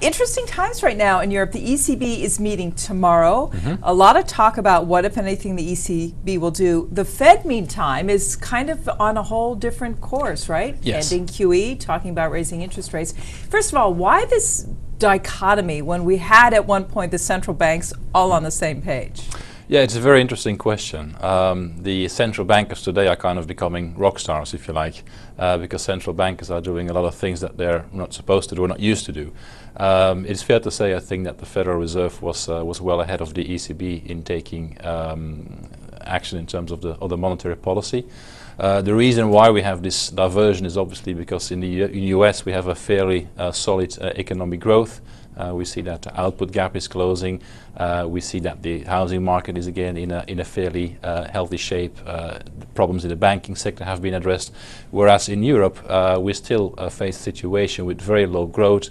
Interesting times right now in Europe. The ECB is meeting tomorrow. A lot of talk about what, if anything, the ECB will do. The Fed, meantime, is kind of on a whole different course, right? Yes. Ending QE, talking about raising interest rates. First of all, why this dichotomy when we had at one point the central banks all on the same page? Yeah, it's a very interesting question. The central bankers today are kind of becoming rock stars, if you like, because central bankers are doing a lot of things that they're not supposed to do or not used to do. It's fair to say, I think, that the Federal Reserve was well ahead of the ECB in taking action in terms of the monetary policy. The reason why we have this diversion is obviously because in the US we have a fairly solid economic growth. We see that the output gap is closing. We see that the housing market is again in a fairly healthy shape. The problems in the banking sector have been addressed. Whereas in Europe, we still face a situation with very low growth,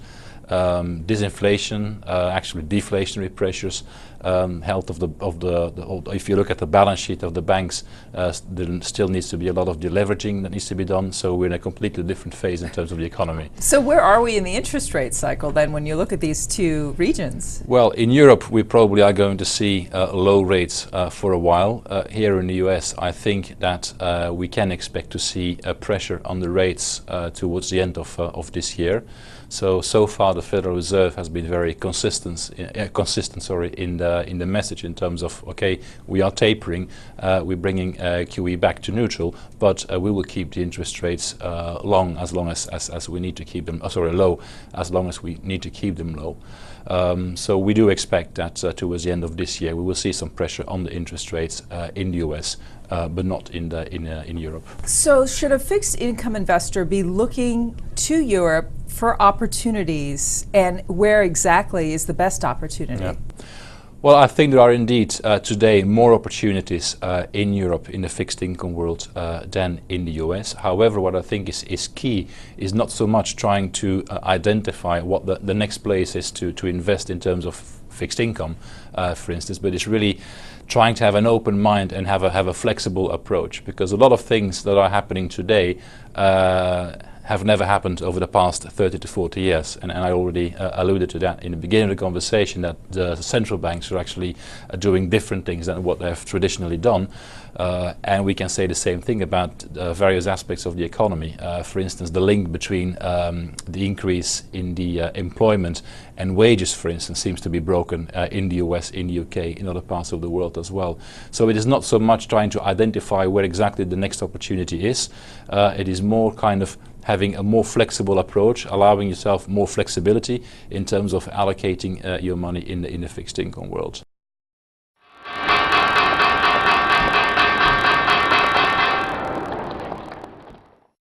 disinflation, actually deflationary pressures, health of the if you look at the balance sheet of the banks, there still needs to be a lot of deleveraging that needs to be done. So we're in a completely different phase in terms of the economy. So where are we in the interest rate cycle then when you look at these two regions? Well, in Europe we probably are going to see low rates for a while. Here in the US I think that we can expect to see pressure on the rates towards the end of this year. So far the Federal Reserve has been very consistent in the message in terms of, okay, we are tapering, we're bringing QE back to neutral, but we will keep the interest rates low as long as we need to keep them low. So we do expect that towards the end of this year we will see some pressure on the interest rates in the US, but not in Europe. So should a fixed income investor be looking to Europe for opportunities, and where exactly is the best opportunity? Yeah. Well, I think there are indeed today more opportunities in Europe in the fixed income world than in the US. However, what I think is key is not so much trying to identify what the next place is to invest in terms of fixed income, for instance, but it's really trying to have an open mind and have a flexible approach, because a lot of things that are happening today have never happened over the past 30 to 40 years. And I already alluded to that in the beginning of the conversation, that the central banks are actually doing different things than what they have traditionally done. And we can say the same thing about various aspects of the economy. For instance, the link between the increase in the employment and wages, for instance, seems to be broken in the US, in the UK, in other parts of the world as well. So it is not so much trying to identify where exactly the next opportunity is. It is more kind of having a more flexible approach, allowing yourself more flexibility in terms of allocating your money in the fixed income world.